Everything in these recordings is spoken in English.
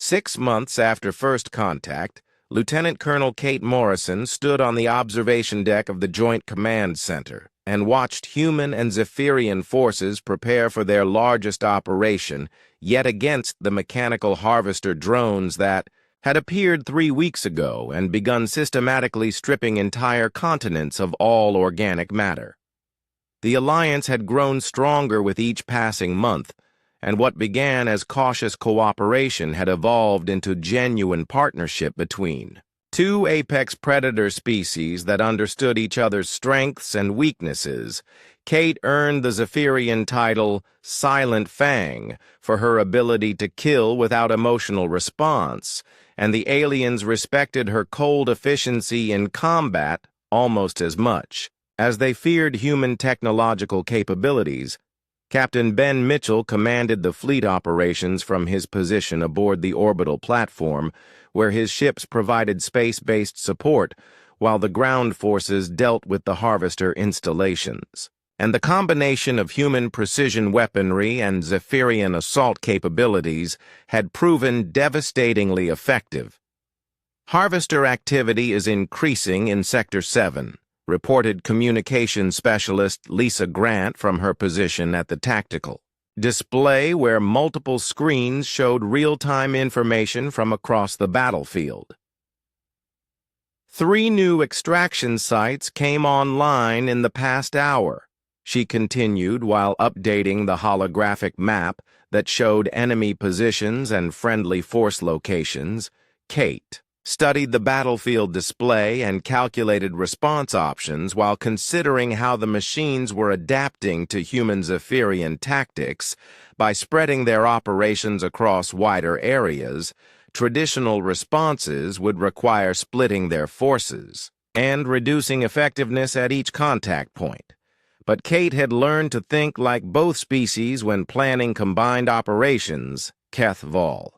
6 months after first contact, Lieutenant Colonel Kate Morrison stood on the observation deck of the Joint Command Center and watched human and Zephyrian forces prepare for their largest operation, yet against the mechanical harvester drones that had appeared 3 weeks ago and begun systematically stripping entire continents of all organic matter. The alliance had grown stronger with each passing month, and what began as cautious cooperation had evolved into genuine partnership between two apex predator species that understood each other's strengths and weaknesses. Kate earned the Zephyrian title Silent Fang for her ability to kill without emotional response, and the aliens respected her cold efficiency in combat almost as much. As they feared human technological capabilities, Captain Ben Mitchell commanded the fleet operations from his position aboard the orbital platform, where his ships provided space-based support while the ground forces dealt with the harvester installations. And the combination of human precision weaponry and Zephyrian assault capabilities had proven devastatingly effective. Harvester activity is increasing in Sector 7. Reported communication specialist Lisa Grant from her position at the tactical display, where multiple screens showed real-time information from across the battlefield. 3 new extraction sites came online in the past hour, she continued while updating the holographic map that showed enemy positions and friendly force locations. Kate studied the battlefield display and calculated response options while considering how the machines were adapting to human Zephyrian tactics. By spreading their operations across wider areas, traditional responses would require splitting their forces and reducing effectiveness at each contact point. But Kate had learned to think like both species when planning combined operations. Keth Vol.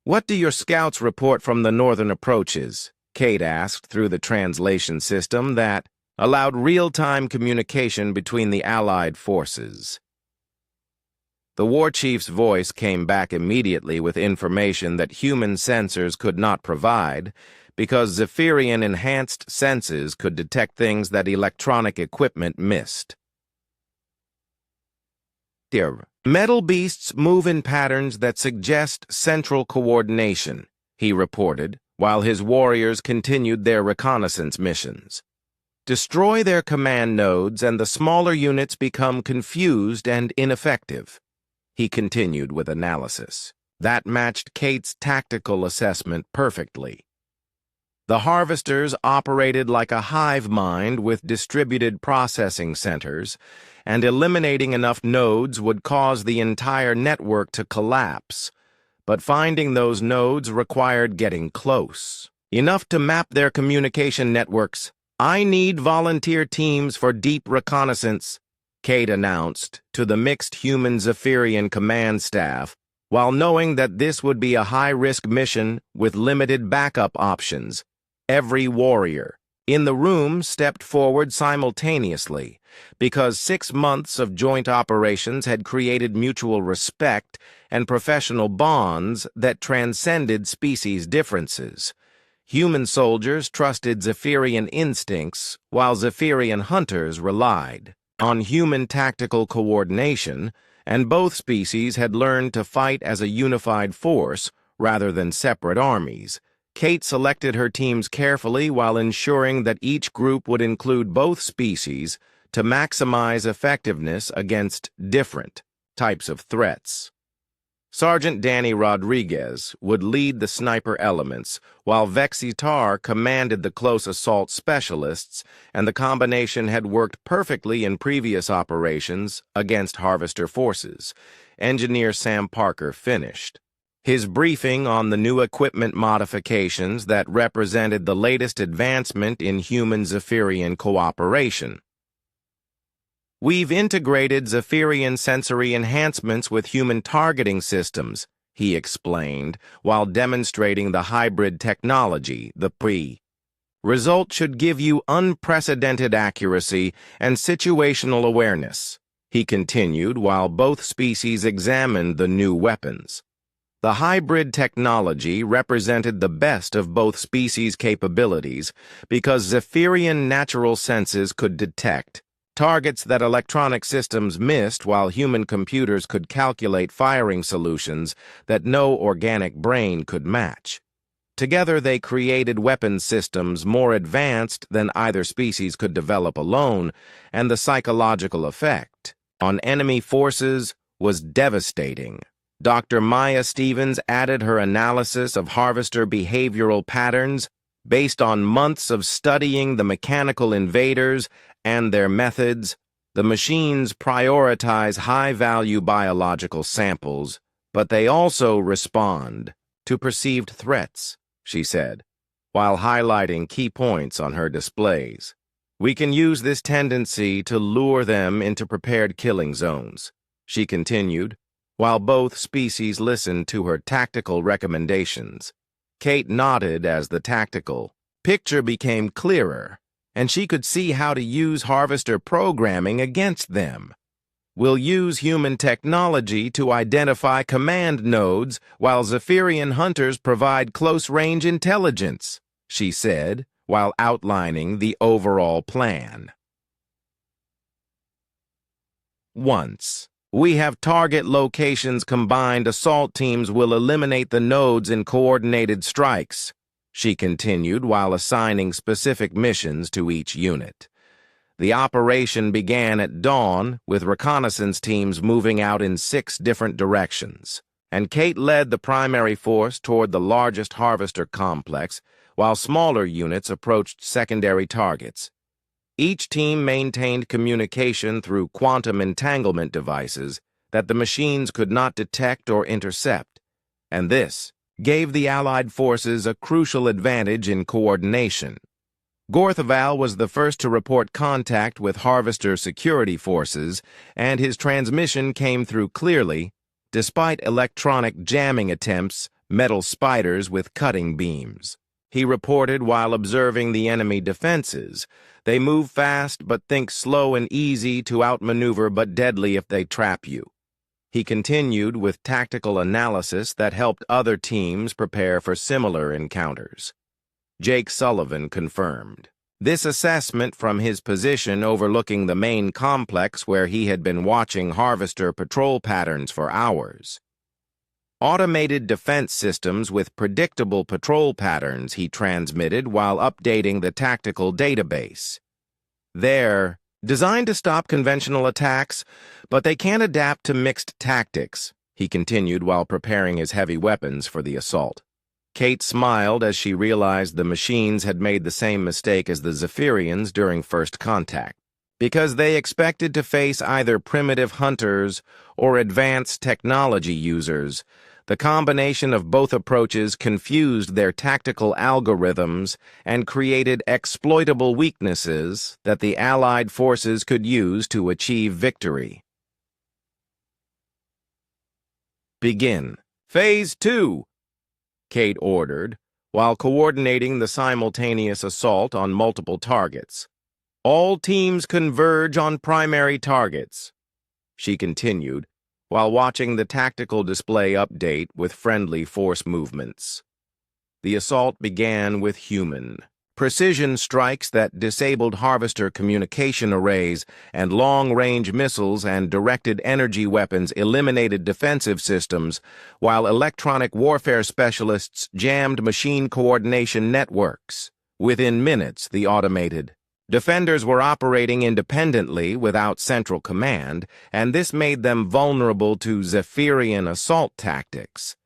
"What do your scouts report from the northern approaches?" Kate asked through the translation system that allowed real-time communication between the Allied forces. The war chief's voice came back immediately with information that human sensors could not provide, because Zephyrian enhanced senses could detect things that electronic equipment missed. "Metal beasts move in patterns that suggest central coordination," he reported, while his warriors continued their reconnaissance missions. "Destroy their command nodes and the smaller units become confused and ineffective," he continued with analysis. That matched Kate's tactical assessment perfectly. The harvesters operated like a hive mind with distributed processing centers, and eliminating enough nodes would cause the entire network to collapse. But finding those nodes required getting close, enough to map their communication networks. "I need volunteer teams for deep reconnaissance," Kate announced to the mixed human Zephyrian command staff, while knowing that this would be a high-risk mission with limited backup options. Every warrior in the room stepped forward simultaneously, because 6 months of joint operations had created mutual respect and professional bonds that transcended species differences. Human soldiers trusted Zephyrian instincts, while Zephyrian hunters relied on human tactical coordination, and both species had learned to fight as a unified force rather than separate armies. Kate selected her teams carefully while ensuring that each group would include both species to maximize effectiveness against different types of threats. Sergeant Danny Rodriguez would lead the sniper elements, while Vexitar commanded the close assault specialists, and the combination had worked perfectly in previous operations against harvester forces. Engineer Sam Parker finished his briefing on the new equipment modifications that represented the latest advancement in human Zephyrian cooperation. "We've integrated Zephyrian sensory enhancements with human targeting systems," he explained, while demonstrating the hybrid technology, the result should give you unprecedented accuracy and situational awareness, he continued while both species examined the new weapons. The hybrid technology represented the best of both species' capabilities because Zephyrian natural senses could detect targets that electronic systems missed, while human computers could calculate firing solutions that no organic brain could match. Together, they created weapons systems more advanced than either species could develop alone, and the psychological effect on enemy forces was devastating. Dr. Maya Stevens added her analysis of harvester behavioral patterns based on months of studying the mechanical invaders and their methods. The machines prioritize high-value biological samples, but they also respond to perceived threats, she said, while highlighting key points on her displays. We can use this tendency to lure them into prepared killing zones, she continued, while both species listened to her tactical recommendations. Kate nodded as the tactical picture became clearer, and she could see how to use harvester programming against them. We'll use human technology to identify command nodes while Zephyrian hunters provide close-range intelligence, she said, while outlining the overall plan. Once we have target locations, combined assault teams will eliminate the nodes in coordinated strikes, she continued while assigning specific missions to each unit. The operation began at dawn, with reconnaissance teams moving out in 6 different directions, and Kate led the primary force toward the largest harvester complex, while smaller units approached secondary targets. Each team maintained communication through quantum entanglement devices that the machines could not detect or intercept, and this gave the Allied forces a crucial advantage in coordination. Gorthaval was the first to report contact with Harvester security forces, and his transmission came through clearly, despite electronic jamming attempts, metal spiders with cutting beams. He reported while observing the enemy defenses. They move fast but think slow and easy to outmaneuver, but deadly if they trap you. He continued with tactical analysis that helped other teams prepare for similar encounters. Jake Sullivan confirmed this assessment from his position overlooking the main complex, where he had been watching harvester patrol patterns for hours. Automated defense systems with predictable patrol patterns, he transmitted while updating the tactical database. They're designed to stop conventional attacks, but they can adapt to mixed tactics, he continued while preparing his heavy weapons for the assault. Kate smiled as she realized the machines had made the same mistake as the Zephyrians during first contact, because they expected to face either primitive hunters or advanced technology users. The combination of both approaches confused their tactical algorithms and created exploitable weaknesses that the Allied forces could use to achieve victory. Begin. Phase 2, Kate ordered, while coordinating the simultaneous assault on multiple targets. All teams converge on primary targets, she continued, while watching the tactical display update with friendly force movements. The assault began with human precision strikes that disabled harvester communication arrays, and long-range missiles and directed energy weapons eliminated defensive systems, while electronic warfare specialists jammed machine coordination networks. Within minutes, the automated defenders were operating independently without central command, and this made them vulnerable to Zephyrian assault tactics.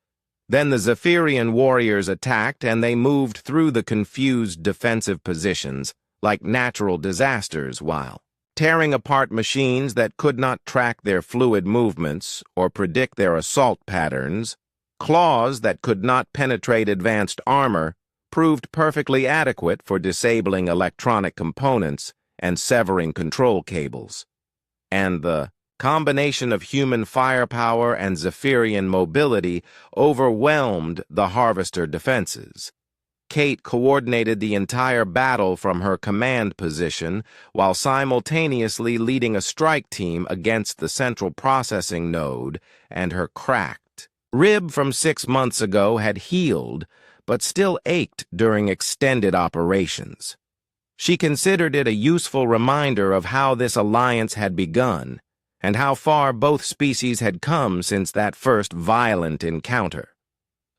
Then the Zephyrian warriors attacked, and they moved through the confused defensive positions like natural disasters, while tearing apart machines that could not track their fluid movements or predict their assault patterns. Claws that could not penetrate advanced armor proved perfectly adequate for disabling electronic components and severing control cables. And the combination of human firepower and Zephyrian mobility overwhelmed the harvester defenses. Kate coordinated the entire battle from her command position while simultaneously leading a strike team against the central processing node and her cracked rib from 6 months ago had healed, but still ached during extended operations. She considered it a useful reminder of how this alliance had begun, and how far both species had come since that first violent encounter.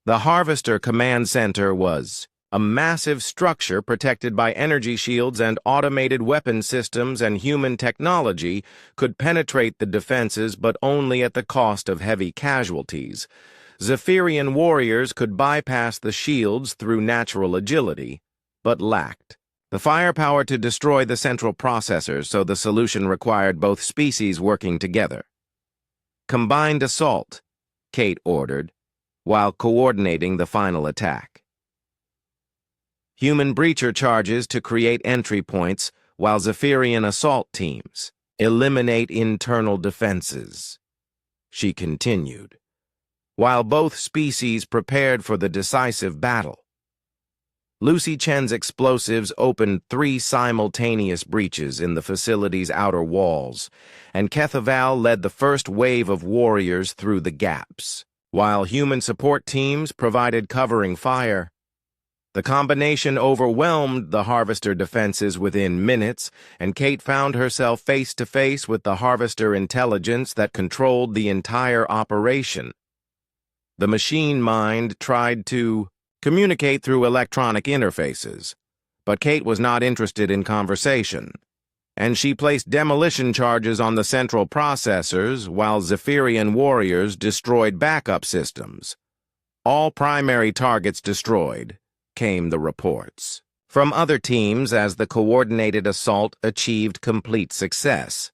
The Harvester Command Center was a massive structure protected by energy shields and automated weapon systems, and human technology could penetrate the defenses, but only at the cost of heavy casualties. Zephyrian warriors could bypass the shields through natural agility, but lacked the firepower to destroy the central processors, so the solution required both species working together. "Combined assault," Kate ordered, while coordinating the final attack. "Human breacher charges to create entry points, while Zephyrian assault teams eliminate internal defenses," she continued, while both species prepared for the decisive battle. Lucy Chen's explosives opened 3 simultaneous breaches in the facility's outer walls, and Kethaval led the first wave of warriors through the gaps, while human support teams provided covering fire. The combination overwhelmed the Harvester defenses within minutes, and Kate found herself face-to-face with the Harvester intelligence that controlled the entire operation. The machine mind tried to communicate through electronic interfaces, but Kate was not interested in conversation, and she placed demolition charges on the central processors while Zephyrian warriors destroyed backup systems. "All primary targets destroyed," came the reports from other teams as the coordinated assault achieved complete success.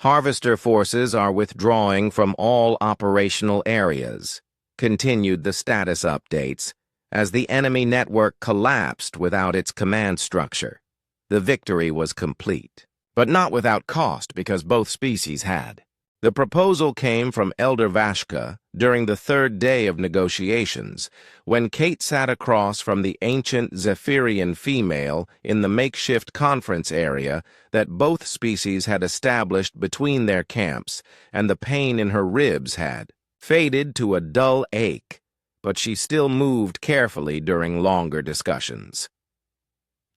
"Harvester forces are withdrawing from all operational areas," continued the status updates, as the enemy network collapsed without its command structure. The victory was complete, but not without cost, because both species had. The proposal came from Elder Vashka during the 3rd day of negotiations, when Kate sat across from the ancient Zephyrian female in the makeshift conference area that both species had established between their camps, and the pain in her ribs had faded to a dull ache, but she still moved carefully during longer discussions.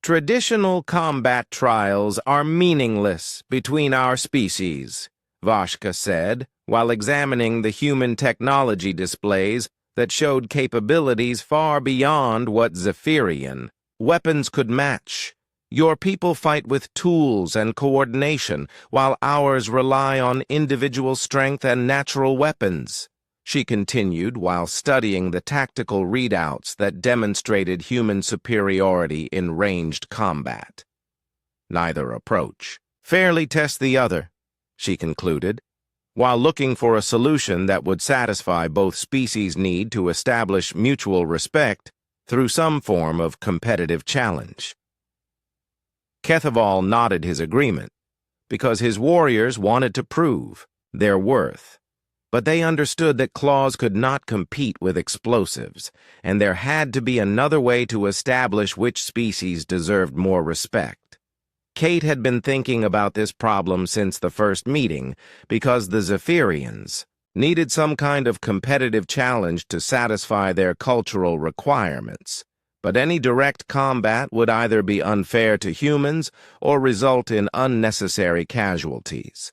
"Traditional combat trials are meaningless between our species," Vashka said, while examining the human technology displays that showed capabilities far beyond what Zephyrian weapons could match. "Your people fight with tools and coordination, while ours rely on individual strength and natural weapons," she continued while studying the tactical readouts that demonstrated human superiority in ranged combat. "Neither approach fairly tests the other," she concluded, while looking for a solution that would satisfy both species' need to establish mutual respect through some form of competitive challenge. Kethaval nodded his agreement, because his warriors wanted to prove their worth. But they understood that claws could not compete with explosives, and there had to be another way to establish which species deserved more respect. Kate had been thinking about this problem since the first meeting, because the Zephyrians needed some kind of competitive challenge to satisfy their cultural requirements. But any direct combat would either be unfair to humans or result in unnecessary casualties.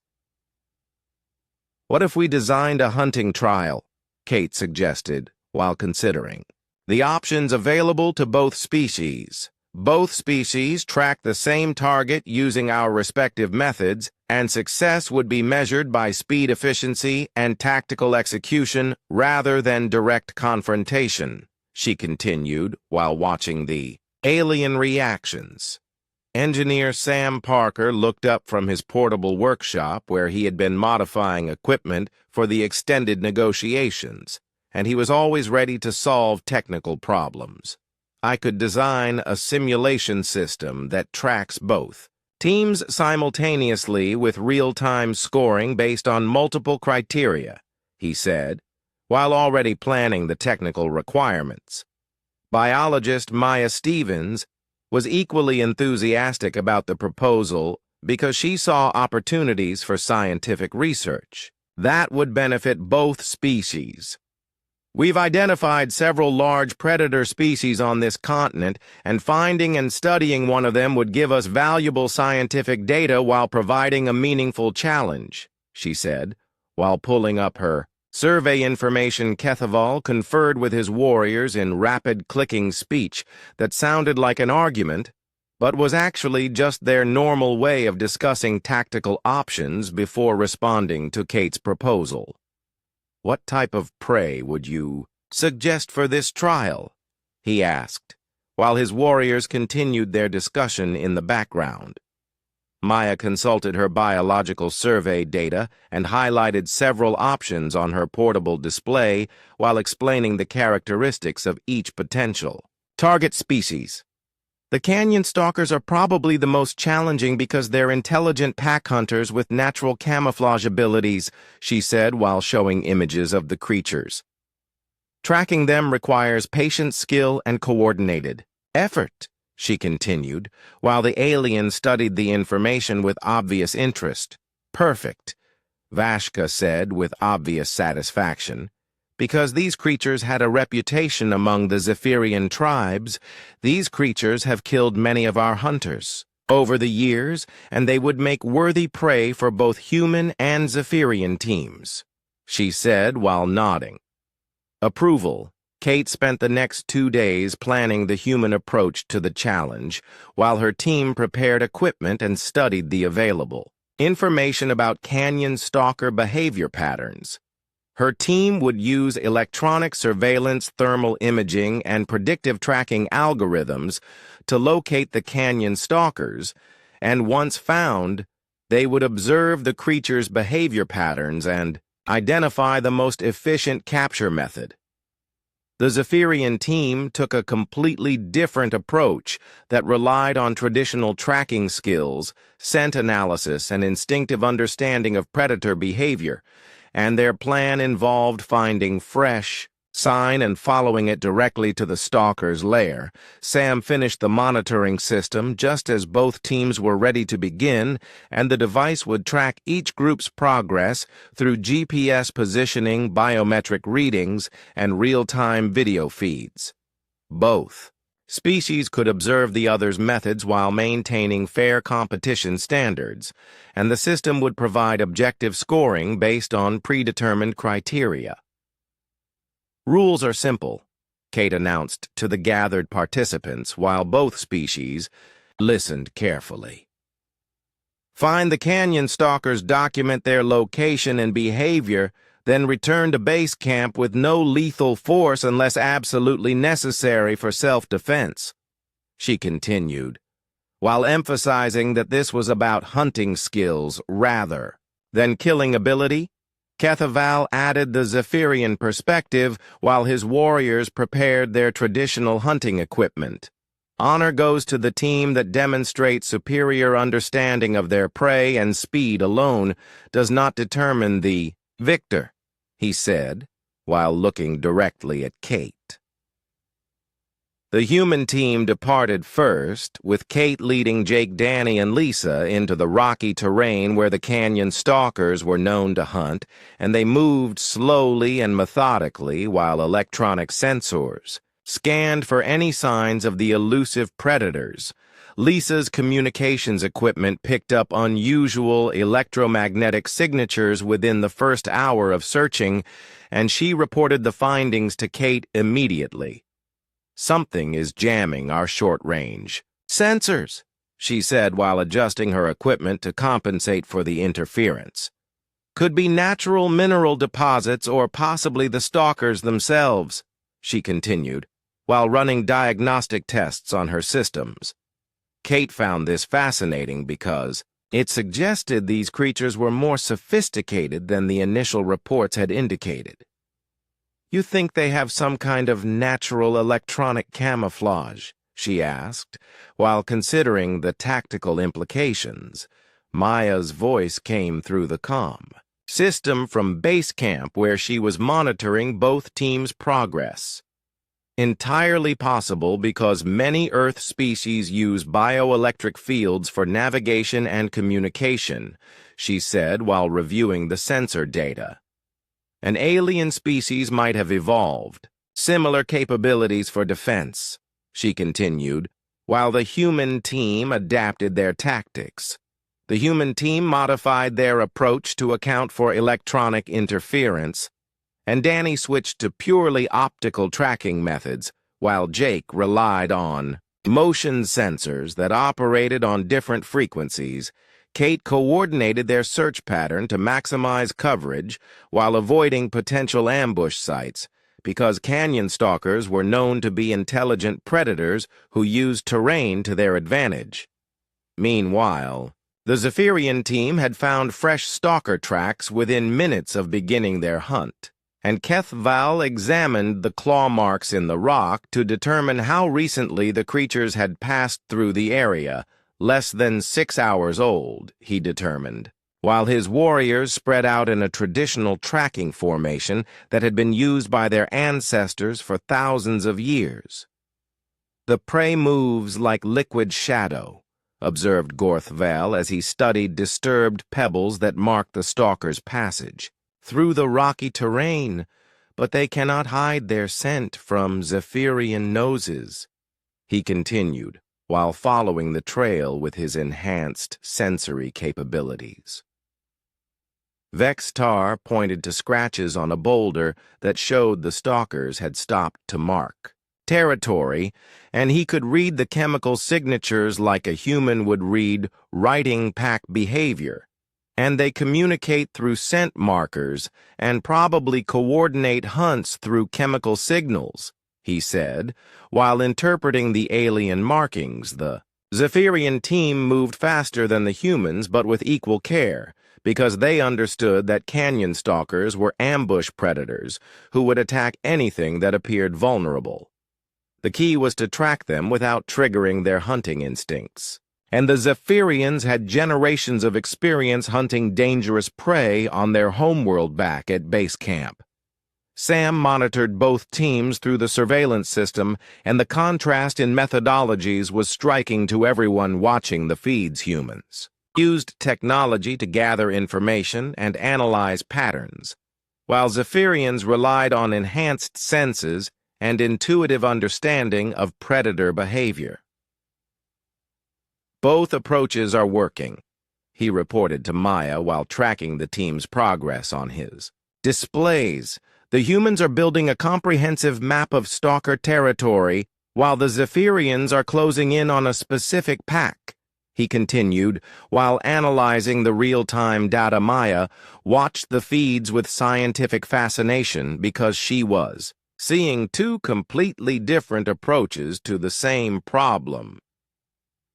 "What if we designed a hunting trial?" Kate suggested, while considering the options available to both species. "Both species track the same target using our respective methods, and success would be measured by speed efficiency and tactical execution rather than direct confrontation," she continued while watching the alien reactions. Engineer Sam Parker looked up from his portable workshop where he had been modifying equipment for the extended negotiations, and he was always ready to solve technical problems. "I could design a simulation system that tracks both teams simultaneously with real-time scoring based on multiple criteria," he said, while already planning the technical requirements. Biologist Maya Stevens was equally enthusiastic about the proposal because she saw opportunities for scientific research that would benefit both species. We've identified several large predator species on this continent, and finding and studying one of them would give us valuable scientific data while providing a meaningful challenge," she said, while pulling up her survey information. Kethaval conferred with his warriors in rapid clicking speech that sounded like an argument, but was actually just their normal way of discussing tactical options before responding to Kate's proposal. "What type of prey would you suggest for this trial?" he asked, while his warriors continued their discussion in the background. Maya consulted her biological survey data and highlighted several options on her portable display while explaining the characteristics of each potential target species. "The canyon stalkers are probably the most challenging because they're intelligent pack hunters with natural camouflage abilities," she said while showing images of the creatures. "Tracking them requires patience, skill, and coordinated effort," she continued, while the alien studied the information with obvious interest. "Perfect," Vashka said with obvious satisfaction. "Because these creatures had a reputation among the Zephyrian tribes, these creatures have killed many of our hunters over the years, and they would make worthy prey for both human and Zephyrian teams," she said while nodding approval. Kate spent the next 2 days planning the human approach to the challenge, while her team prepared equipment and studied the available information about canyon stalker behavior patterns. Her team would use electronic surveillance, thermal imaging, and predictive tracking algorithms to locate the canyon stalkers, and once found, they would observe the creature's behavior patterns and identify the most efficient capture method. The Zephyrian team took a completely different approach that relied on traditional tracking skills, scent analysis, and instinctive understanding of predator behavior, and their plan involved finding fresh sign and following it directly to the stalker's lair. Sam finished the monitoring system just as both teams were ready to begin, and the device would track each group's progress through GPS positioning, biometric readings, and real-time video feeds. Both species could observe the other's methods while maintaining fair competition standards, and the system would provide objective scoring based on predetermined criteria. "Rules are simple," Kate announced to the gathered participants while both species listened carefully. "Find the canyon stalkers, document their location and behavior, then return to base camp with no lethal force unless absolutely necessary for self-defense," she continued, while emphasizing that this was about hunting skills rather than killing ability. Kethaval added the Zephyrian perspective while his warriors prepared their traditional hunting equipment. "Honor goes to the team that demonstrates superior understanding of their prey, and speed alone does not determine the victor," he said, while looking directly at Kate. The human team departed first, with Kate leading Jake, Danny, and Lisa into the rocky terrain where the canyon stalkers were known to hunt, and they moved slowly and methodically while electronic sensors scanned for any signs of the elusive predators. Lisa's communications equipment picked up unusual electromagnetic signatures within the first hour of searching, and she reported the findings to Kate immediately. "Something is jamming our short-range sensors," she said while adjusting her equipment to compensate for the interference. "Could be natural mineral deposits or possibly the stalkers themselves," she continued, while running diagnostic tests on her systems. Kate found this fascinating because it suggested these creatures were more sophisticated than the initial reports had indicated. "You think they have some kind of natural electronic camouflage?" she asked, while considering the tactical implications. Maya's voice came through the comm system from base camp where she was monitoring both teams' progress. "Entirely possible because many Earth species use bioelectric fields for navigation and communication," she said while reviewing the sensor data. An alien species might have evolved, similar capabilities for defense, she continued, while the human team adapted their tactics. The human team modified their approach to account for electronic interference, and Danny switched to purely optical tracking methods, while Jake relied on motion sensors that operated on different frequencies. Kate coordinated their search pattern to maximize coverage while avoiding potential ambush sites, because canyon stalkers were known to be intelligent predators who used terrain to their advantage. Meanwhile, the Zephyrian team had found fresh stalker tracks within minutes of beginning their hunt, and Kethval examined the claw marks in the rock to determine how recently the creatures had passed through the area, less than 6 hours old, he determined, while his warriors spread out in a traditional tracking formation that had been used by their ancestors for thousands of years. "The prey moves like liquid shadow," observed Gorthval as he studied disturbed pebbles that marked the stalker's passage through the rocky terrain, but they cannot hide their scent from Zephyrian noses, he continued, while following the trail with his enhanced sensory capabilities. Vextar pointed to scratches on a boulder that showed the stalkers had stopped to mark territory, and he could read the chemical signatures like a human would read writing pack behavior. And they communicate through scent markers and probably coordinate hunts through chemical signals, he said, while interpreting the alien markings. The Zephyrian team moved faster than the humans, but with equal care, because they understood that canyon stalkers were ambush predators who would attack anything that appeared vulnerable. The key was to track them without triggering their hunting instincts. And the Zephyrians had generations of experience hunting dangerous prey on their homeworld back at base camp. Sam monitored both teams through the surveillance system, and the contrast in methodologies was striking to everyone watching the feeds. Humans used technology to gather information and analyze patterns, while Zephyrians relied on enhanced senses and intuitive understanding of predator behavior. "Both approaches are working," he reported to Maya while tracking the team's progress on his displays. "The humans are building a comprehensive map of stalker territory, while the Zephyrians are closing in on a specific pack," he continued, while analyzing the real-time data. Maya watched the feeds with scientific fascination because she was seeing two completely different approaches to the same problem.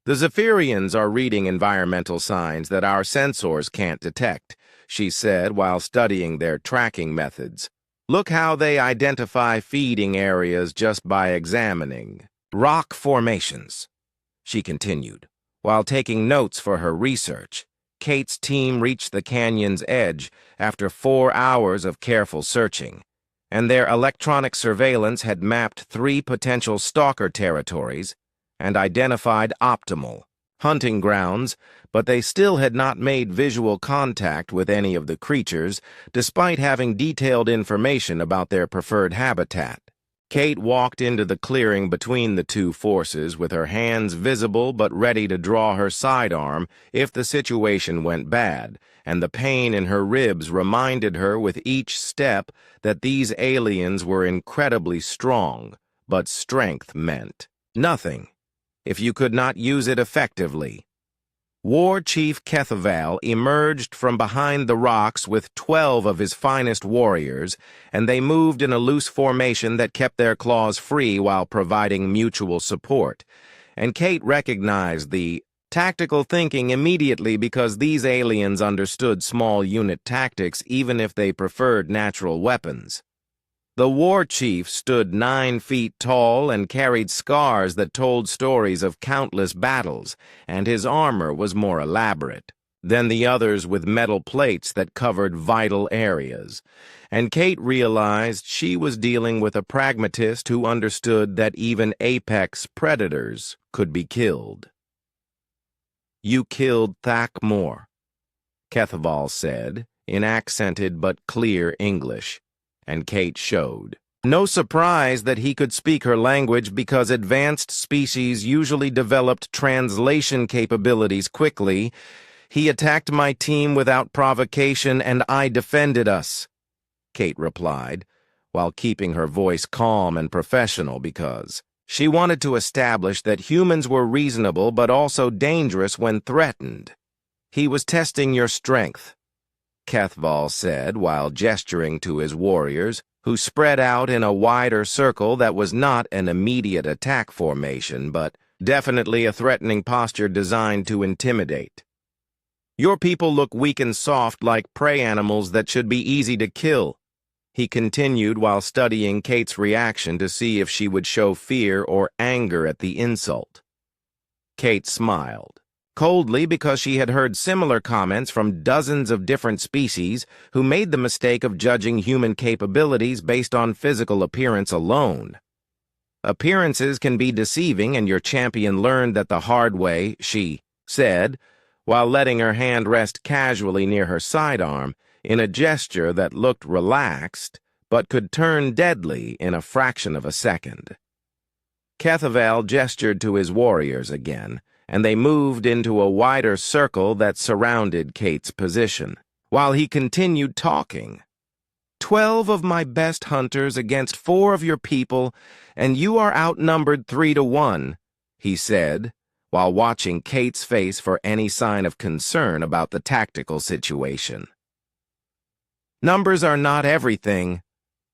"The Zephyrians are reading environmental signs that our sensors can't detect," she said while studying their tracking methods. "Look how they identify feeding areas just by examining rock formations," she continued, while taking notes for her research. Kate's team reached the canyon's edge after 4 hours of careful searching, and their electronic surveillance had mapped 3 potential stalker territories and identified optimal hunting grounds, but they still had not made visual contact with any of the creatures, despite having detailed information about their preferred habitat. Kate walked into the clearing between the two forces with her hands visible but ready to draw her sidearm if the situation went bad, and the pain in her ribs reminded her with each step that these aliens were incredibly strong, but strength meant nothing if you could not use it effectively. War Chief Kethval emerged from behind the rocks with 12 of his finest warriors, and they moved in a loose formation that kept their claws free while providing mutual support. And Kate recognized the tactical thinking immediately because these aliens understood small unit tactics even if they preferred natural weapons. The war chief stood 9 feet tall and carried scars that told stories of countless battles, and his armor was more elaborate than the others with metal plates that covered vital areas. And Kate realized she was dealing with a pragmatist who understood that even apex predators could be killed. "You killed Thakmor," Kethval said, in accented but clear English, and Kate showed. No surprise that he could speak her language because advanced species usually developed translation capabilities quickly. He attacked my team without provocation and I defended us, Kate replied, while keeping her voice calm and professional because she wanted to establish that humans were reasonable but also dangerous when threatened. He was testing your strength, Kethval said while gesturing to his warriors, who spread out in a wider circle that was not an immediate attack formation, but definitely a threatening posture designed to intimidate. Your people look weak and soft like prey animals that should be easy to kill, he continued while studying Kate's reaction to see if she would show fear or anger at the insult. Kate smiled, coldly because she had heard similar comments from dozens of different species who made the mistake of judging human capabilities based on physical appearance alone. Appearances can be deceiving, and your champion learned that the hard way, she said, while letting her hand rest casually near her sidearm, in a gesture that looked relaxed, but could turn deadly in a fraction of a second. Kethval gestured to his warriors again, and they moved into a wider circle that surrounded Kate's position, while he continued talking. 12 of my best hunters against 4 of your people, and you are outnumbered 3-1, he said, while watching Kate's face for any sign of concern about the tactical situation. Numbers are not everything,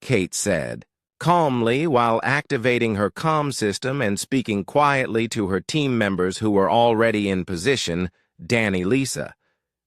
Kate said, calmly while activating her comm system and speaking quietly to her team members who were already in position. Danny, Lisa,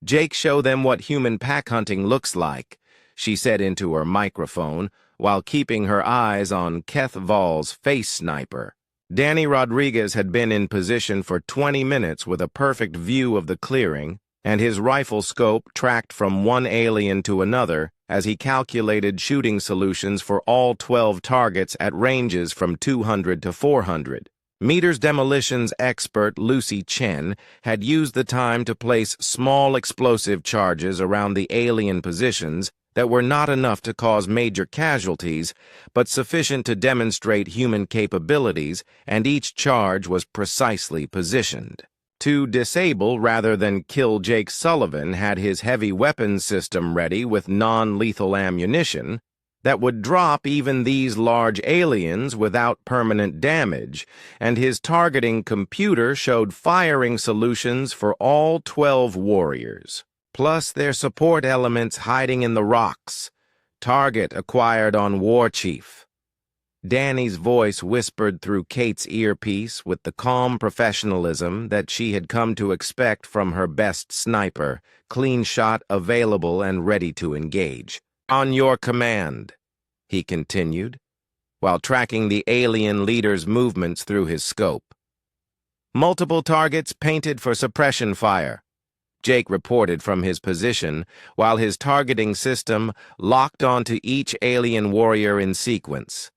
Jake, show them what human pack hunting looks like, she said into her microphone while keeping her eyes on Kethval's face sniper. Danny Rodriguez had been in position for 20 minutes with a perfect view of the clearing, and his rifle scope tracked from one alien to another as he calculated shooting solutions for all 12 targets at ranges from 200 to 400. Meters demolitions expert Lucy Chen had used the time to place small explosive charges around the alien positions that were not enough to cause major casualties, but sufficient to demonstrate human capabilities, and each charge was precisely positioned. To disable rather than kill Jake Sullivan had his heavy weapons system ready with non-lethal ammunition that would drop even these large aliens without permanent damage, and his targeting computer showed firing solutions for all 12 warriors, plus their support elements hiding in the rocks. Target acquired on War Chief. Danny's voice whispered through Kate's earpiece with the calm professionalism that she had come to expect from her best sniper, clean shot available and ready to engage. On your command, he continued, while tracking the alien leader's movements through his scope. Multiple targets painted for suppression fire, Jake reported from his position, while his targeting system locked onto each alien warrior in sequence.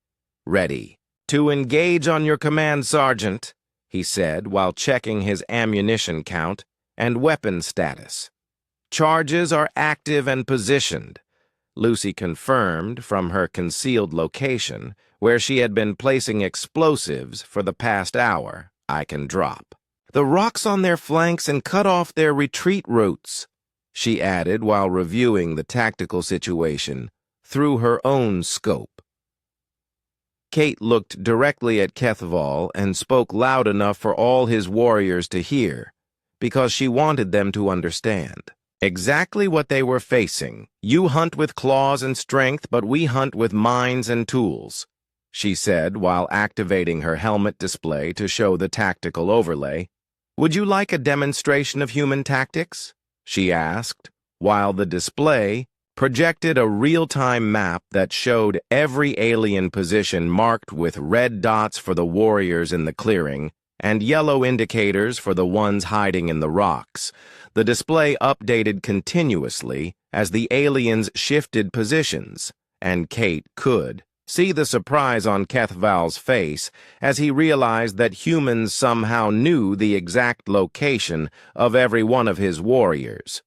Ready. To engage on your command, Sergeant, he said while checking his ammunition count and weapon status. Charges are active and positioned, Lucy confirmed from her concealed location, where she had been placing explosives for the past hour. I can drop the rocks on their flanks and cut off their retreat routes, she added while reviewing the tactical situation through her own scope. Kate looked directly at Kethval and spoke loud enough for all his warriors to hear, because she wanted them to understand exactly what they were facing. You hunt with claws and strength, but we hunt with minds and tools, she said while activating her helmet display to show the tactical overlay. Would you like a demonstration of human tactics? She asked, while the display projected a real-time map that showed every alien position marked with red dots for the warriors in the clearing and yellow indicators for the ones hiding in the rocks. The display updated continuously as the aliens shifted positions, and Kate could see the surprise on Kethval's face as he realized that humans somehow knew the exact location of every one of his warriors.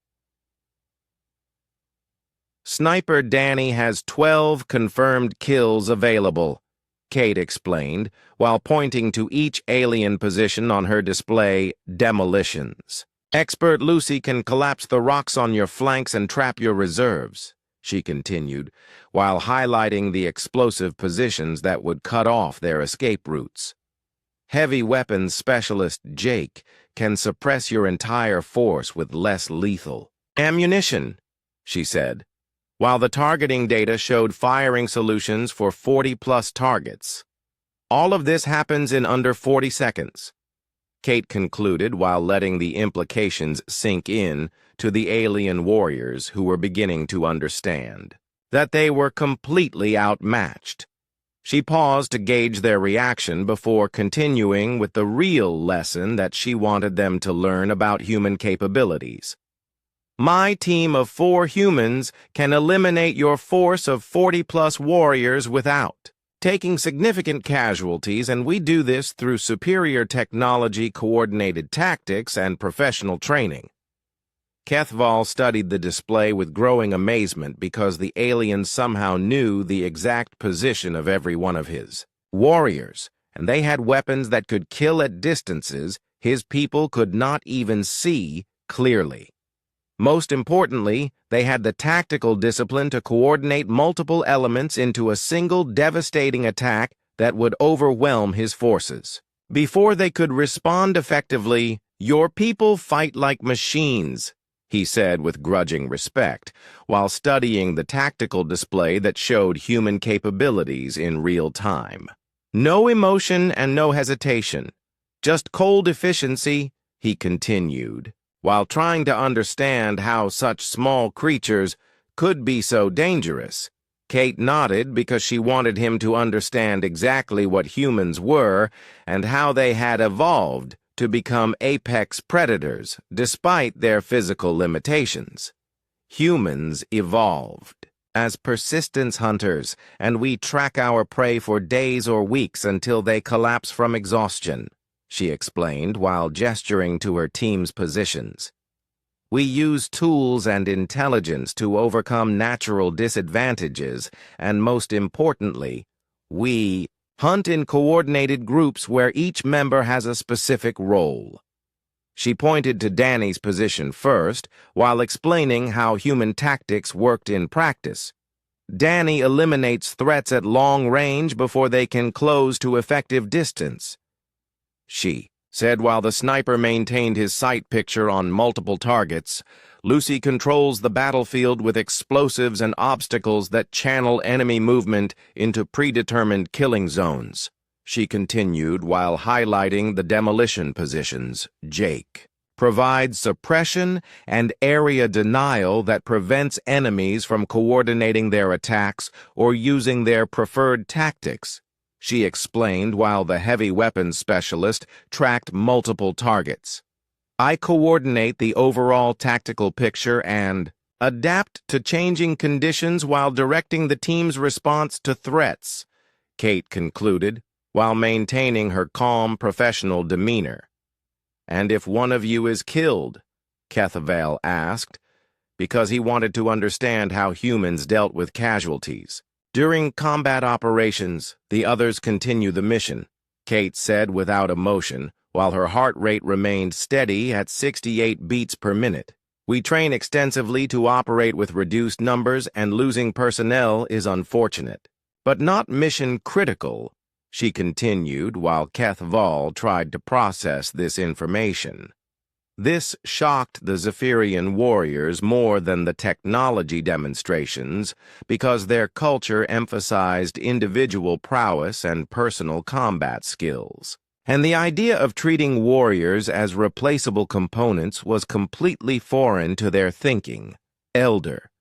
Sniper Danny has 12 confirmed kills available, Kate explained, while pointing to each alien position on her display, demolitions. Expert Lucy can collapse the rocks on your flanks and trap your reserves, she continued, while highlighting the explosive positions that would cut off their escape routes. Heavy weapons specialist Jake can suppress your entire force with less lethal ammunition, she said, while the targeting data showed firing solutions for 40-plus targets. All of this happens in under 40 seconds, Kate concluded while letting the implications sink in to the alien warriors who were beginning to understand that they were completely outmatched. She paused to gauge their reaction before continuing with the real lesson that she wanted them to learn about human capabilities. My team of 4 humans can eliminate your force of 40-plus warriors without taking significant casualties, and we do this through superior technology, coordinated tactics, and professional training. Kethval studied the display with growing amazement because the aliens somehow knew the exact position of every one of his warriors, and they had weapons that could kill at distances his people could not even see clearly. Most importantly, they had the tactical discipline to coordinate multiple elements into a single devastating attack that would overwhelm his forces. Before they could respond effectively, "Your people fight like machines," he said with grudging respect, while studying the tactical display that showed human capabilities in real time. "No emotion and no hesitation. Just cold efficiency," he continued, while trying to understand how such small creatures could be so dangerous. Kate nodded because she wanted him to understand exactly what humans were and how they had evolved to become apex predators despite their physical limitations. Humans evolved as persistence hunters, and we track our prey for days or weeks until they collapse from exhaustion, she explained while gesturing to her team's positions. We use tools and intelligence to overcome natural disadvantages, and most importantly, we hunt in coordinated groups where each member has a specific role. She pointed to Danny's position first, while explaining how human tactics worked in practice. Danny eliminates threats at long range before they can close to effective distance, she said while the sniper maintained his sight picture on multiple targets. Lucy controls the battlefield with explosives and obstacles that channel enemy movement into predetermined killing zones, she continued while highlighting the demolition positions. Jake provides suppression and area denial that prevents enemies from coordinating their attacks or using their preferred tactics, she explained while the heavy weapons specialist tracked multiple targets. I coordinate the overall tactical picture and adapt to changing conditions while directing the team's response to threats, Kate concluded, while maintaining her calm, professional demeanor. And if one of you is killed, Kethval asked, because he wanted to understand how humans dealt with casualties. During combat operations, the others continue the mission, Kate said without emotion, while her heart rate remained steady at 68 beats per minute. We train extensively to operate with reduced numbers, and losing personnel is unfortunate, but not mission critical, she continued while Kethval tried to process this information. This shocked the Zephyrian warriors more than the technology demonstrations because their culture emphasized individual prowess and personal combat skills. And the idea of treating warriors as replaceable components was completely foreign to their thinking. Elder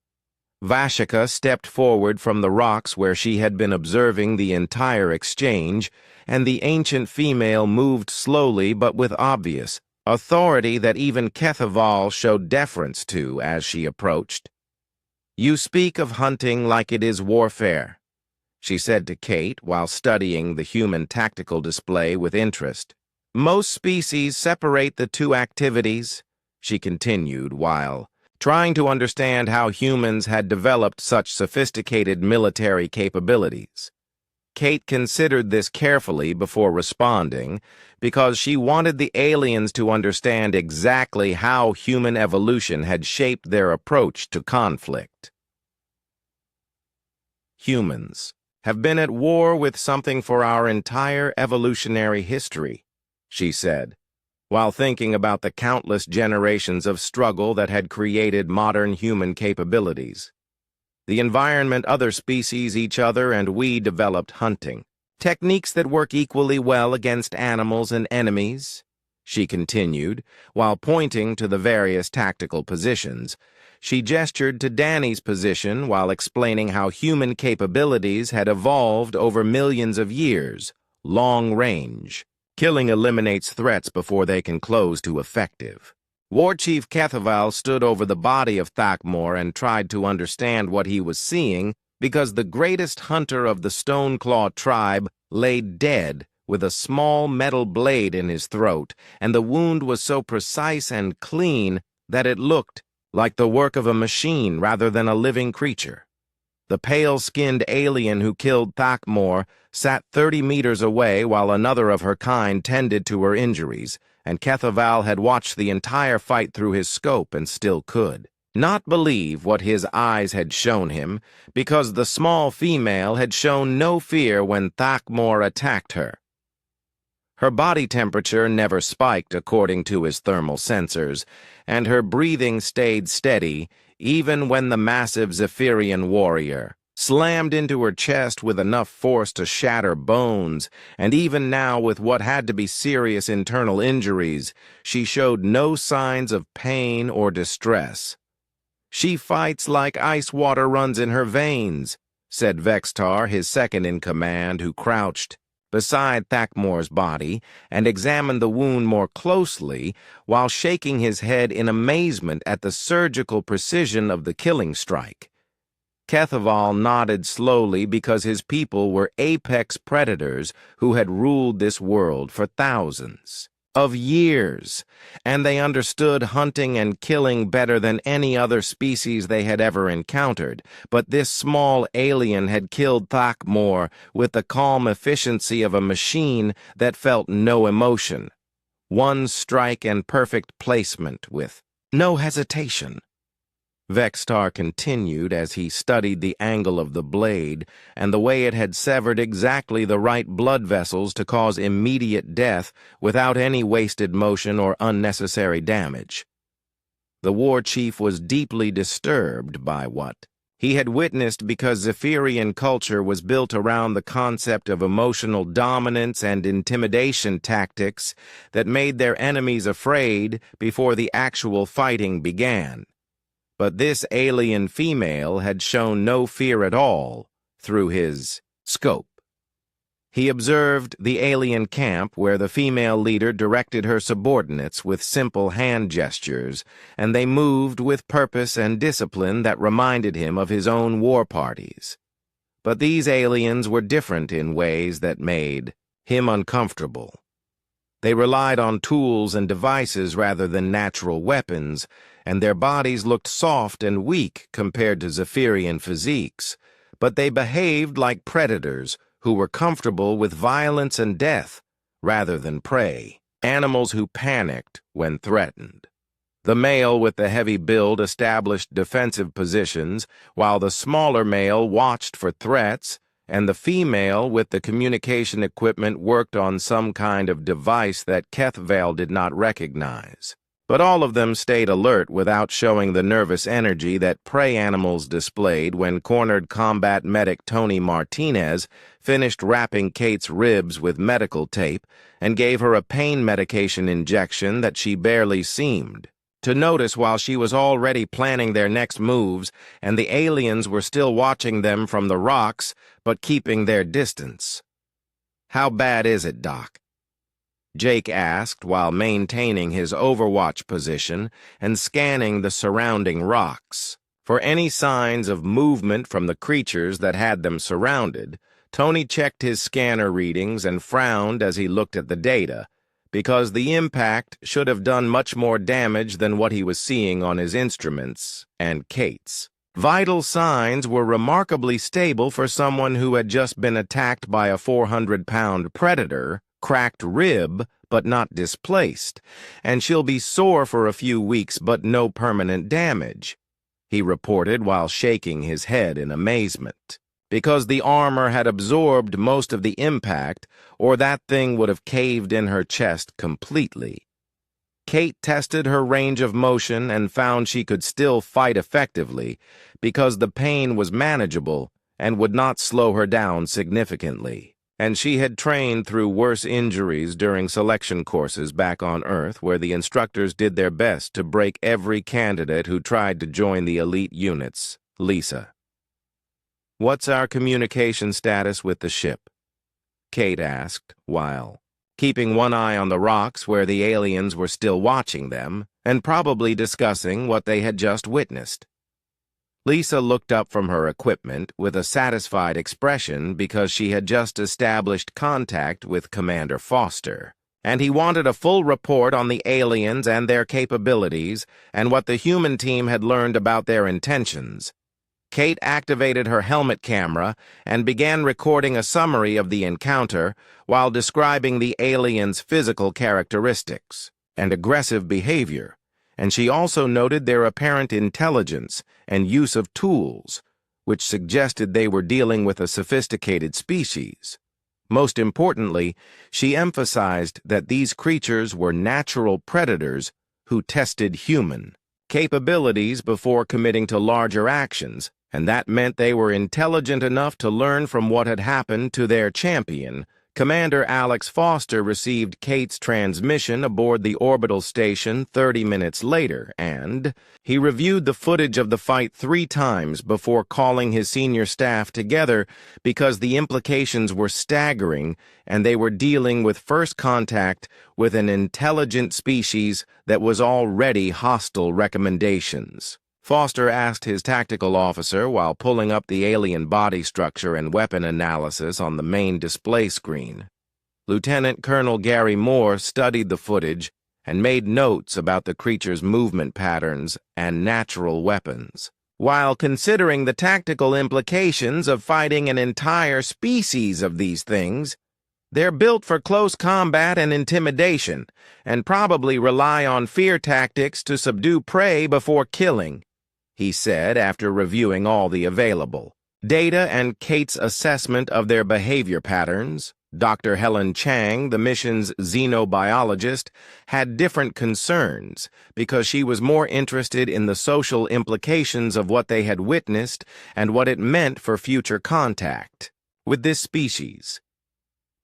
Vashika stepped forward from the rocks where she had been observing the entire exchange, and the ancient female moved slowly but with obvious authority that even Kethval showed deference to as she approached. You speak of hunting like it is warfare, she said to Kate while studying the human tactical display with interest. Most species separate the two activities, she continued while trying to understand how humans had developed such sophisticated military capabilities. Kate considered this carefully before responding because she wanted the aliens to understand exactly how human evolution had shaped their approach to conflict. Humans have been at war with something for our entire evolutionary history, she said, while thinking about the countless generations of struggle that had created modern human capabilities. The environment, other species, each other, and we developed hunting. Techniques that work equally well against animals and enemies, she continued, while pointing to the various tactical positions. She gestured to Danny's position while explaining how human capabilities had evolved over millions of years, long range. Killing eliminates threats before they can close to effective. War Chief Kethaval stood over the body of Thakmor and tried to understand what he was seeing because the greatest hunter of the Stoneclaw tribe lay dead with a small metal blade in his throat, and the wound was so precise and clean that it looked like the work of a machine rather than a living creature. The pale-skinned alien who killed Thakmor sat 30 meters away while another of her kind tended to her injuries, and Kethaval had watched the entire fight through his scope and still could not believe what his eyes had shown him, because the small female had shown no fear when Thakmor attacked her. Her body temperature never spiked according to his thermal sensors, and her breathing stayed steady even when the massive Zephyrian warrior slammed into her chest with enough force to shatter bones, and even now with what had to be serious internal injuries, she showed no signs of pain or distress. "She fights like ice water runs in her veins," said Vextar, his second-in-command, who crouched beside Thakmor's body and examined the wound more closely while shaking his head in amazement at the surgical precision of the killing strike. Kethaval nodded slowly because his people were apex predators who had ruled this world for thousands of years, and they understood hunting and killing better than any other species they had ever encountered. But this small alien had killed Thakmor with the calm efficiency of a machine that felt no emotion. One strike and perfect placement with no hesitation. Vextar continued as he studied the angle of the blade and the way it had severed exactly the right blood vessels to cause immediate death without any wasted motion or unnecessary damage. The war chief was deeply disturbed by what he had witnessed because Zephyrian culture was built around the concept of emotional dominance and intimidation tactics that made their enemies afraid before the actual fighting began. But this alien female had shown no fear at all through his scope. He observed the alien camp where the female leader directed her subordinates with simple hand gestures, and they moved with purpose and discipline that reminded him of his own war parties. But these aliens were different in ways that made him uncomfortable. They relied on tools and devices rather than natural weapons, and their bodies looked soft and weak compared to Zephyrian physiques, but they behaved like predators who were comfortable with violence and death rather than prey, animals who panicked when threatened. The male with the heavy build established defensive positions, while the smaller male watched for threats, and the female with the communication equipment worked on some kind of device that Kethaval did not recognize. But all of them stayed alert without showing the nervous energy that prey animals displayed when cornered combat medic Tony Martinez finished wrapping Kate's ribs with medical tape and gave her a pain medication injection that she barely seemed to notice while she was already planning their next moves, and the aliens were still watching them from the rocks but keeping their distance. "How bad is it, Doc?" Jake asked while maintaining his overwatch position and scanning the surrounding rocks. For any signs of movement from the creatures that had them surrounded, Tony checked his scanner readings and frowned as he looked at the data, because the impact should have done much more damage than what he was seeing on his instruments and Kate's vital signs were remarkably stable for someone who had just been attacked by a 400-pound predator, cracked rib, but not displaced, and she'll be sore for a few weeks but no permanent damage, he reported while shaking his head in amazement. Because the armor had absorbed most of the impact, or that thing would have caved in her chest completely. Kate tested her range of motion and found she could still fight effectively because the pain was manageable and would not slow her down significantly. And she had trained through worse injuries during selection courses back on Earth, where the instructors did their best to break every candidate who tried to join the elite units. Lisa. "What's our communication status with the ship?" Kate asked, while keeping one eye on the rocks where the aliens were still watching them and probably discussing what they had just witnessed. Lisa looked up from her equipment with a satisfied expression because she had just established contact with Commander Foster, and he wanted a full report on the aliens and their capabilities and what the human team had learned about their intentions. Kate activated her helmet camera and began recording a summary of the encounter while describing the aliens' physical characteristics and aggressive behavior, and she also noted their apparent intelligence and use of tools, which suggested they were dealing with a sophisticated species. Most importantly, she emphasized that these creatures were natural predators who tested human capabilities before committing to larger actions, and that meant they were intelligent enough to learn from what had happened to their champion. Commander Alex Foster received Kate's transmission aboard the orbital station 30 minutes later, and he reviewed the footage of the fight 3 times before calling his senior staff together because the implications were staggering and they were dealing with first contact with an intelligent species that was already hostile. Recommendations. Foster asked his tactical officer while pulling up the alien body structure and weapon analysis on the main display screen. Lieutenant Colonel Gary Moore studied the footage and made notes about the creature's movement patterns and natural weapons, while considering the tactical implications of fighting an entire species of these things. They're built for close combat and intimidation, and probably rely on fear tactics to subdue prey before killing, he said after reviewing all the available data and Kate's assessment of their behavior patterns. Dr. Helen Chang, the mission's xenobiologist, had different concerns because she was more interested in the social implications of what they had witnessed and what it meant for future contact with this species.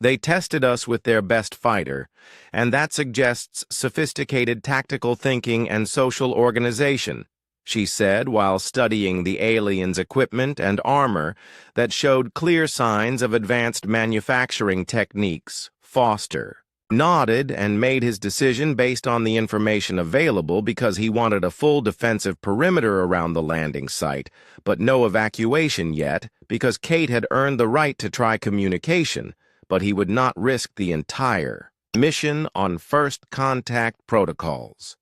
They tested us with their best fighter, and that suggests sophisticated tactical thinking and social organization, she said while studying the aliens' equipment and armor that showed clear signs of advanced manufacturing techniques. Foster nodded and made his decision based on the information available because he wanted a full defensive perimeter around the landing site, but no evacuation yet because Kate had earned the right to try communication, but he would not risk the entire mission on first contact protocols.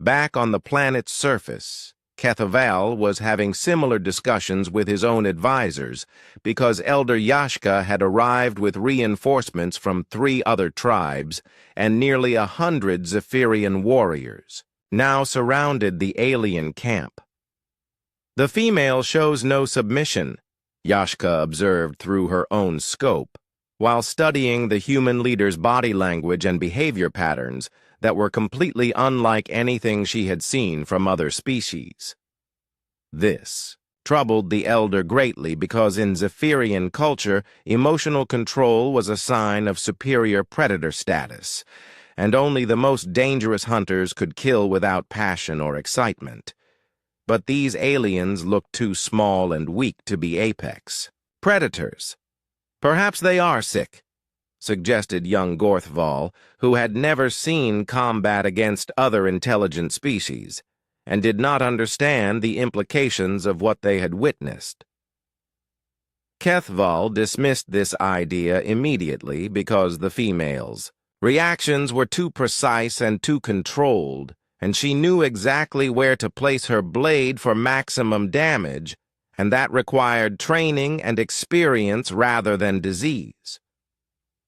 Back on the planet's surface, Kethaval was having similar discussions with his own advisors because Elder Yashka had arrived with reinforcements from 3 other tribes, and nearly 100 Zephyrian warriors now surrounded the alien camp. "The female shows no submission," Yashka observed through her own scope, while studying the human leader's body language and behavior patterns that were completely unlike anything she had seen from other species. This troubled the elder greatly because in Zephyrian culture, emotional control was a sign of superior predator status, and only the most dangerous hunters could kill without passion or excitement. But these aliens looked too small and weak to be apex predators. "Perhaps they are sick," suggested young Gorthval, who had never seen combat against other intelligent species, and did not understand the implications of what they had witnessed. Kethval dismissed this idea immediately because the females Reactions were too precise and too controlled, and she knew exactly where to place her blade for maximum damage, and that required training and experience rather than disease.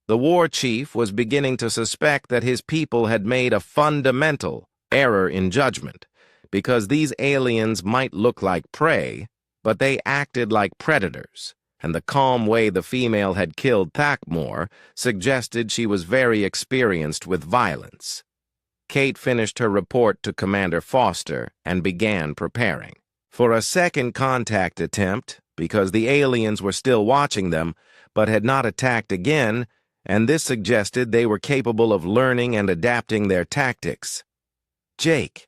The war chief was beginning to suspect that his people had made a fundamental error in judgment, because these aliens might look like prey, but they acted like predators, and the calm way the female had killed Thakmor suggested she was very experienced with violence. Kate finished her report to Commander Foster and began preparing for a second contact attempt, because the aliens were still watching them, but had not attacked again, and this suggested they were capable of learning and adapting their tactics. "Jake,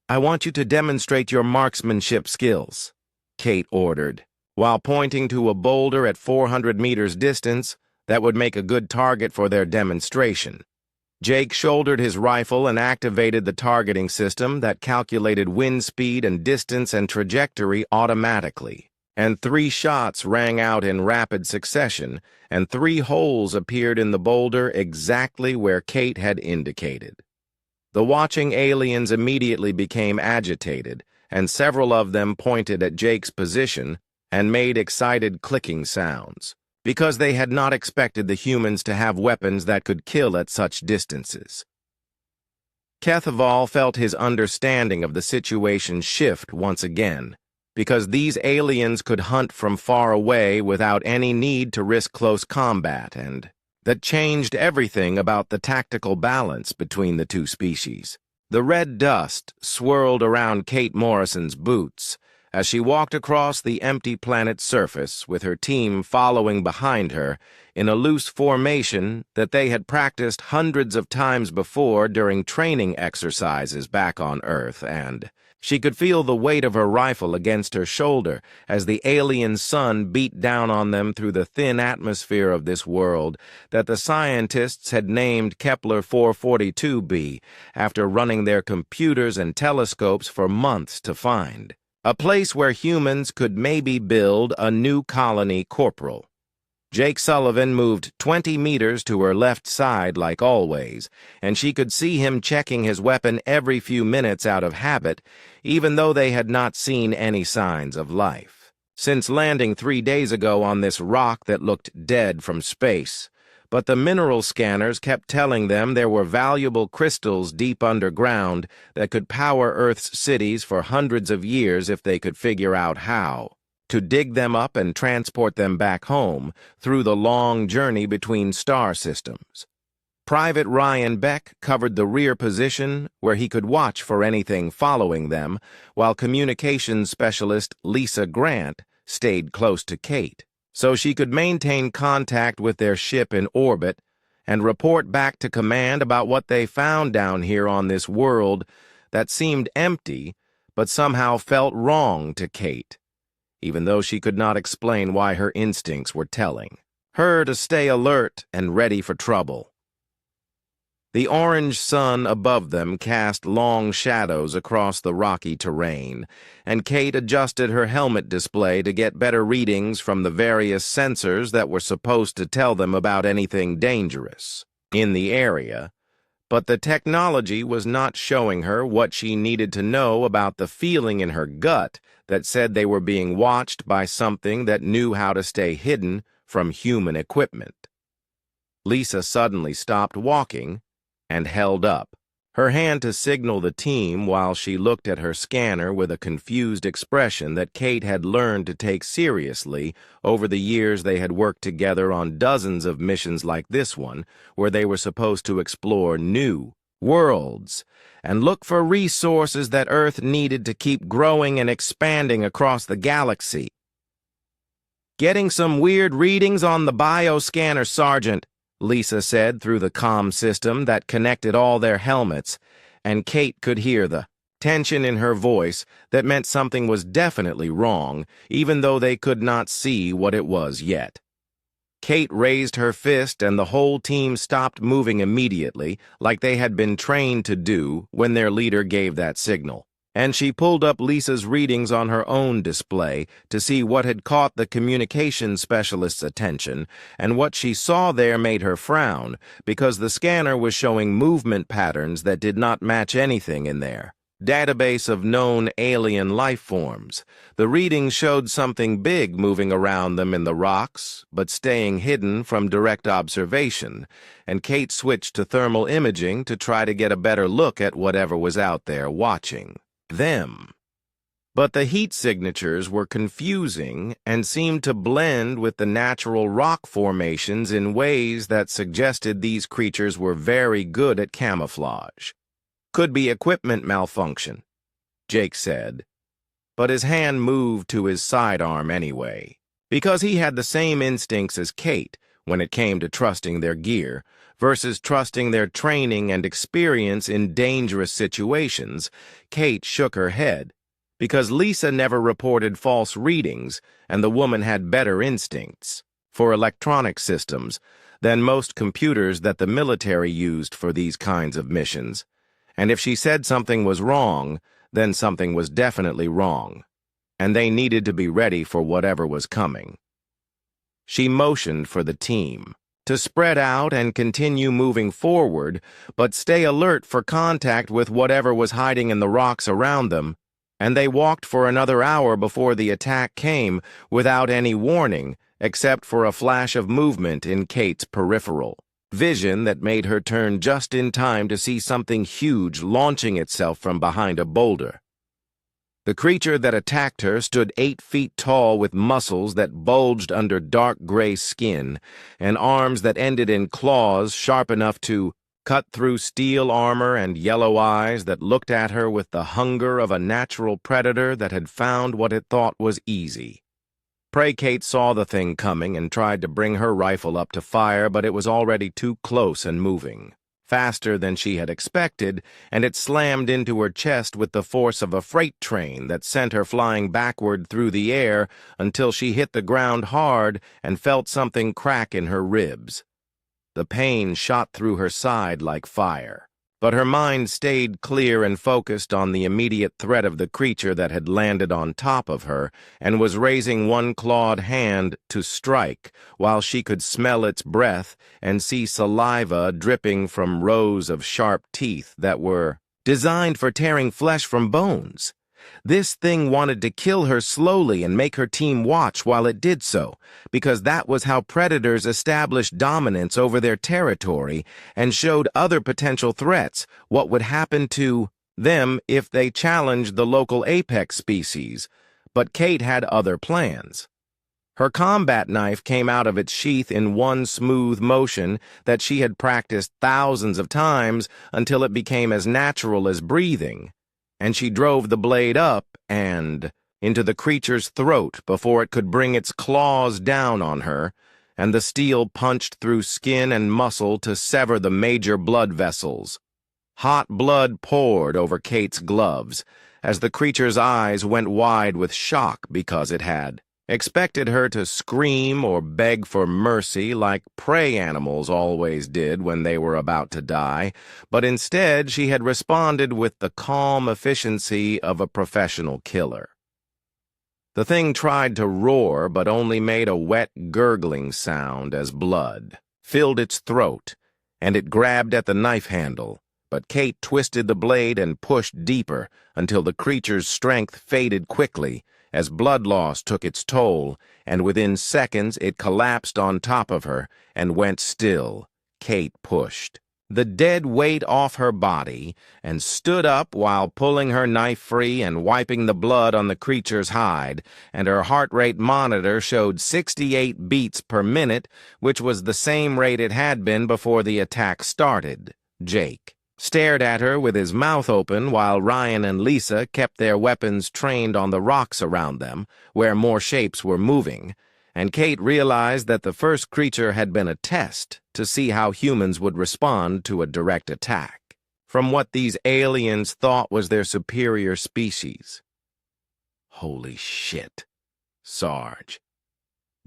I want you to demonstrate your marksmanship skills," Kate ordered, while pointing to a boulder at 400 meters distance that would make a good target for their demonstration. Jake shouldered his rifle and activated the targeting system that calculated wind speed and distance and trajectory automatically, and 3 shots rang out in rapid succession, and 3 holes appeared in the boulder exactly where Kate had indicated. The watching aliens immediately became agitated, and several of them pointed at Jake's position and made excited clicking sounds, because they had not expected the humans to have weapons that could kill at such distances. Kethaval felt his understanding of the situation shift once again, because these aliens could hunt from far away without any need to risk close combat, and that changed everything about the tactical balance between the two species. The red dust swirled around Kate Morrison's boots as she walked across the empty planet's surface with her team following behind her in a loose formation that they had practiced hundreds of times before during training exercises back on Earth, and she could feel the weight of her rifle against her shoulder as the alien sun beat down on them through the thin atmosphere of this world that the scientists had named Kepler 442b after running their computers and telescopes for months to find. A place where humans could maybe build a new colony corporal. Jake Sullivan moved 20 meters to her left side like always, and she could see him checking his weapon every few minutes out of habit, even though they had not seen any signs of life. Since landing 3 days ago on this rock that looked dead from space, but the mineral scanners kept telling them there were valuable crystals deep underground that could power Earth's cities for hundreds of years if they could figure out how to dig them up and transport them back home through the long journey between star systems. Private Ryan Beck covered the rear position where he could watch for anything following them, while communications specialist Lisa Grant stayed close to Kate, so she could maintain contact with their ship in orbit and report back to command about what they found down here on this world that seemed empty but somehow felt wrong to Kate, even though she could not explain why her instincts were telling her to stay alert and ready for trouble. The orange sun above them cast long shadows across the rocky terrain, and Kate adjusted her helmet display to get better readings from the various sensors that were supposed to tell them about anything dangerous in the area, but the technology was not showing her what she needed to know about the feeling in her gut that said they were being watched by something that knew how to stay hidden from human equipment. Lisa suddenly stopped walking and held up her hand to signal the team while she looked at her scanner with a confused expression that Kate had learned to take seriously over the years they had worked together on dozens of missions like this one, where they were supposed to explore new worlds and look for resources that Earth needed to keep growing and expanding across the galaxy. "Getting some weird readings on the bioscanner, Sergeant," Lisa said through the comm system that connected all their helmets, and Kate could hear the tension in her voice that meant something was definitely wrong, even though they could not see what it was yet. Kate raised her fist and the whole team stopped moving immediately, like they had been trained to do when their leader gave that signal. and she pulled up Lisa's readings on her own display to see what had caught the communications specialist's attention, and what she saw there made her frown, because the scanner was showing movement patterns that did not match anything in there. Database of known alien life forms. The readings showed something big moving around them in the rocks, but staying hidden from direct observation, and Kate switched to thermal imaging to try to get a better look at whatever was out there watching them. But the heat signatures were confusing and seemed to blend with the natural rock formations in ways that suggested these creatures were very good at camouflage. Could be equipment malfunction, Jake said, but his hand moved to his sidearm anyway, because he had the same instincts as Kate when it came to trusting their gear versus trusting their training and experience in dangerous situations. Kate shook her head, because Lisa never reported false readings and the woman had better instincts for electronic systems than most computers that the military used for these kinds of missions. And if she said something was wrong, then something was definitely wrong, and they needed to be ready for whatever was coming. She motioned for the team to spread out and continue moving forward, but stay alert for contact with whatever was hiding in the rocks around them, and they walked for another hour before the attack came without any warning, except for a flash of movement in Kate's peripheral vision that made her turn just in time to see something huge launching itself from behind a boulder. The creature that attacked her stood 8 feet tall with muscles that bulged under dark gray skin and arms that ended in claws sharp enough to cut through steel armor and yellow eyes that looked at her with the hunger of a natural predator that had found what it thought was easy. Kate saw the thing coming and tried to bring her rifle up to fire, but it was already too close and moving, faster than she had expected, and it slammed into her chest with the force of a freight train that sent her flying backward through the air until she hit the ground hard and felt something crack in her ribs. The pain shot through her side like fire, but her mind stayed clear and focused on the immediate threat of the creature that had landed on top of her and was raising one clawed hand to strike, while she could smell its breath and see saliva dripping from rows of sharp teeth that were designed for tearing flesh from bones. This thing wanted to kill her slowly and make her team watch while it did so, because that was how predators established dominance over their territory and showed other potential threats what would happen to them if they challenged the local apex species. But Kate had other plans. Her combat knife came out of its sheath in one smooth motion that she had practiced thousands of times until it became as natural as breathing, and she drove the blade up and into the creature's throat before it could bring its claws down on her, and the steel punched through skin and muscle to sever the major blood vessels. Hot blood poured over Kate's gloves as the creature's eyes went wide with shock because it had expected her to scream or beg for mercy like prey animals always did when they were about to die, but instead she had responded with the calm efficiency of a professional killer. The thing tried to roar but only made a wet, gurgling sound as blood filled its throat, and it grabbed at the knife handle, but Kate twisted the blade and pushed deeper until the creature's strength faded quickly as blood loss took its toll, and within seconds it collapsed on top of her and went still. Kate pushed the dead weight off her body and stood up while pulling her knife free and wiping the blood on the creature's hide, and her heart rate monitor showed 68 beats per minute, which was the same rate it had been before the attack started. Jake stared at her with his mouth open while Ryan and Lisa kept their weapons trained on the rocks around them, where more shapes were moving, and Kate realized that the first creature had been a test to see how humans would respond to a direct attack from what these aliens thought was their superior species. "Holy shit, Sarge,"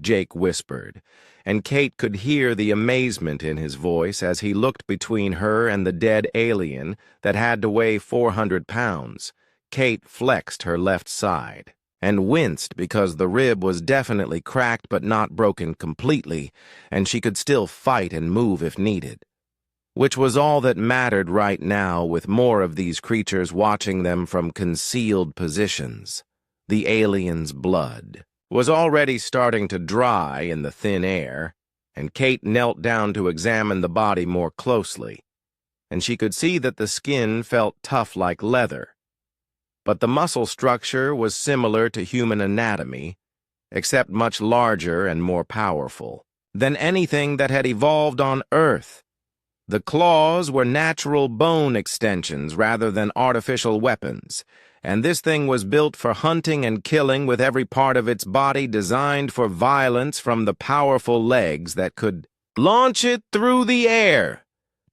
Jake whispered, and Kate could hear the amazement in his voice as he looked between her and the dead alien that had to weigh 400 pounds. Kate flexed her left side and winced because the rib was definitely cracked but not broken completely, and she could still fight and move if needed. Which was all that mattered right now, with more of these creatures watching them from concealed positions. The alien's blood was already starting to dry in the thin air, and Kate knelt down to examine the body more closely, and she could see that the skin felt tough like leather. But the muscle structure was similar to human anatomy, except much larger and more powerful than anything that had evolved on Earth. The claws were natural bone extensions rather than artificial weapons, and this thing was built for hunting and killing, with every part of its body designed for violence, from the powerful legs that could launch it through the air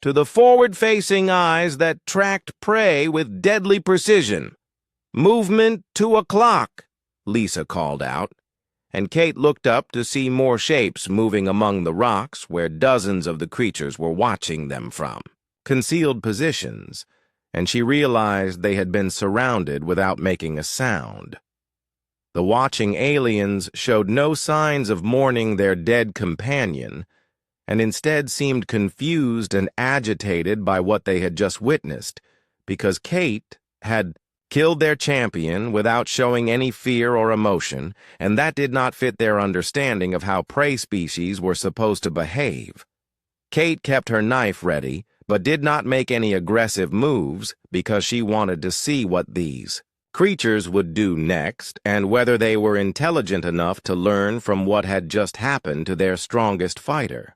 to the forward-facing eyes that tracked prey with deadly precision. "Movement 2 o'clock," Lisa called out, and Kate looked up to see more shapes moving among the rocks where dozens of the creatures were watching them from concealed positions, and she realized they had been surrounded without making a sound. The watching aliens showed no signs of mourning their dead companion, and instead seemed confused and agitated by what they had just witnessed, because Kate had killed their champion without showing any fear or emotion, and that did not fit their understanding of how prey species were supposed to behave. Kate kept her knife ready, but did not make any aggressive moves because she wanted to see what these creatures would do next, and whether they were intelligent enough to learn from what had just happened to their strongest fighter.